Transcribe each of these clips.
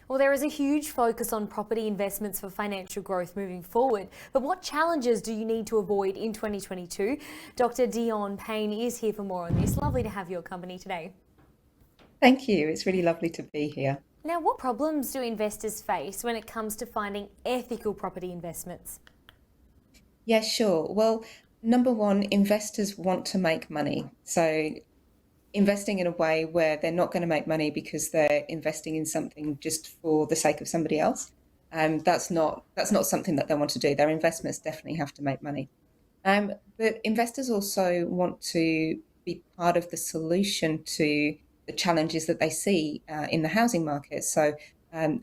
Well, there is a huge focus on property investments for financial growth moving forward. But what challenges do you need to avoid in 2022? Dr. Dionne Payn is here for more on this. Lovely to have your company today. Thank you. It's really lovely to be here. Now, what problems do investors face when it comes to finding ethical property investments? Yeah, sure. Well, number one, investors want to make money. So investing in a way where they're not going to make money because they're investing in something just for the sake of somebody else. That's not something that they want to do. Their investments definitely have to make money. But investors also want to be part of the solution to the challenges that they see in the housing market. So um,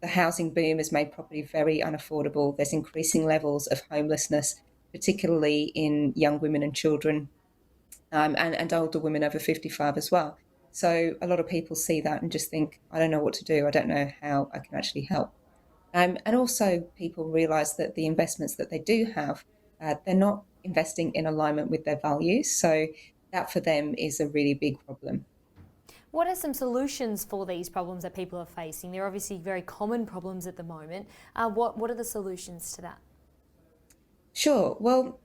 the housing boom has made property very unaffordable. There's increasing levels of homelessness, particularly in young women and children, and older women over 55 as well. So a lot of people see that and just think, I don't know what to do. I don't know how I can actually help. And also, people realise that the investments that they do have, they're not investing in alignment with their values. So that for them is a really big problem. What are some solutions for these problems that people are facing? They're obviously very common problems at the moment. What are the solutions to that? Sure. Well,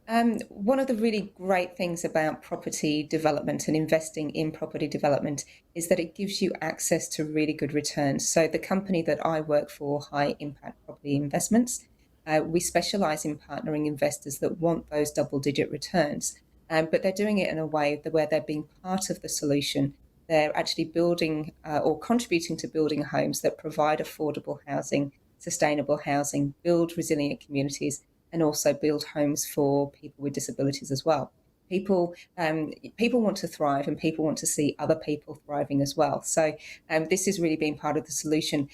one of the really great things about property development and investing in property development is that it gives you access to really good returns. So the company that I work for, High Impact Property Investments, we specialize in partnering investors that want those double-digit returns, but they're doing it in a way where they're being part of the solution. They're actually building or contributing to building homes that provide affordable housing, sustainable housing, build resilient communities, and also build homes for people with disabilities as well. People want to thrive, and people want to see other people thriving as well. So this is really being part of the solution.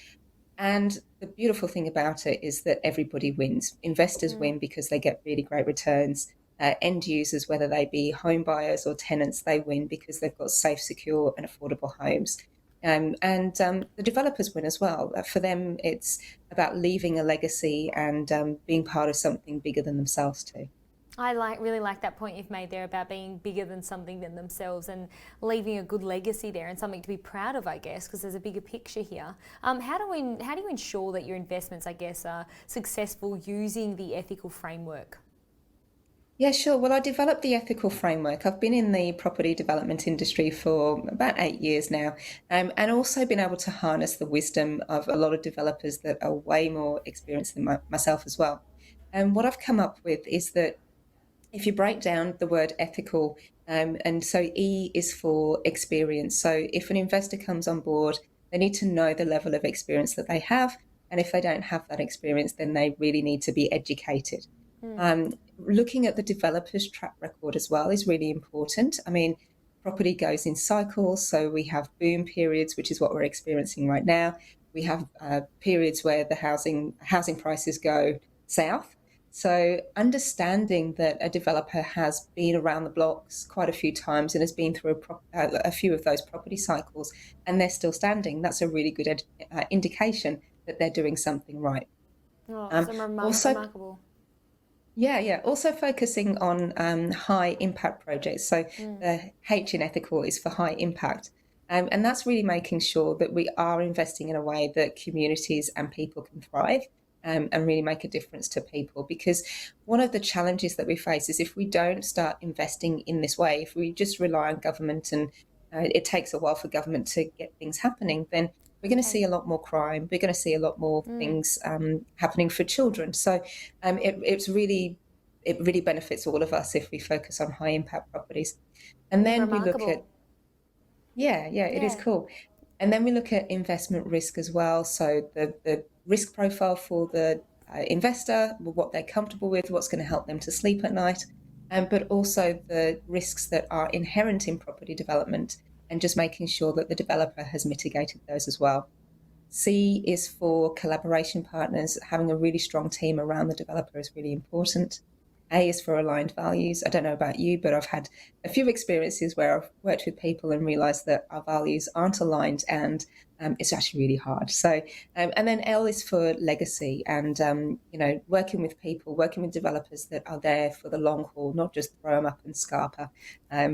And the beautiful thing about it is that everybody wins. Investors win because they get really great returns. End users, whether they be home buyers or tenants, they win because they've got safe, secure, and affordable homes. And the developers win as well. For them, it's about leaving a legacy and being part of something bigger than themselves too. Really like that point you've made there about being bigger than something than themselves and leaving a good legacy there and something to be proud of, I guess, because there's a bigger picture here. How do you ensure that your investments, I guess, are successful using the ethical framework? Yeah, sure. Well, I developed the ethical framework. I've been in the property development industry for about 8 years now, and also been able to harness the wisdom of a lot of developers that are way more experienced than myself as well. And what I've come up with is that if you break down the word ethical, and so E is for experience. So if an investor comes on board, they need to know the level of experience that they have. And if they don't have that experience, then they really need to be educated. Looking at the developer's track record as well is really important. I mean, property goes in cycles. So we have boom periods, which is what we're experiencing right now. We have periods where the housing prices go south. So understanding that a developer has been around the blocks quite a few times and has been through a few of those property cycles and they're still standing, that's a really good indication that they're doing something right. Oh, Um, so also, remarkable. yeah. Also focusing on high impact projects. So the H in ethical is for high impact. And that's really making sure that we are investing in a way that communities and people can thrive and really make a difference to people. Because one of the challenges that we face is if we don't start investing in this way, if we just rely on government and it takes a while for government to get things happening, then we're going to see Okay. a lot more crime. We're going to see a lot more things happening for children. So it really benefits all of us if we focus on high impact properties. And then we look at Remarkable. yeah, it is Yeah. cool. And then we look at investment risk as well. So the risk profile for the investor, what they're comfortable with, what's going to help them to sleep at night, but also the risks that are inherent in property development and just making sure that the developer has mitigated those as well. C is for collaboration partners. Having a really strong team around the developer is really important. A is for aligned values. I don't know about you, but I've had a few experiences where I've worked with people and realised that our values aren't aligned, and it's actually really hard. So, and then L is for legacy, and working with people, working with developers that are there for the long haul, not just throw them up and scarper,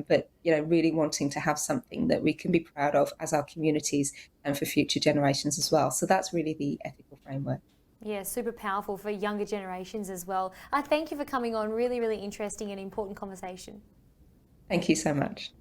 but really wanting to have something that we can be proud of as our communities and for future generations as well. So that's really the ethical framework. Yeah, super powerful for younger generations as well. Thank you for coming on. Really, really interesting and important conversation. Thank you so much.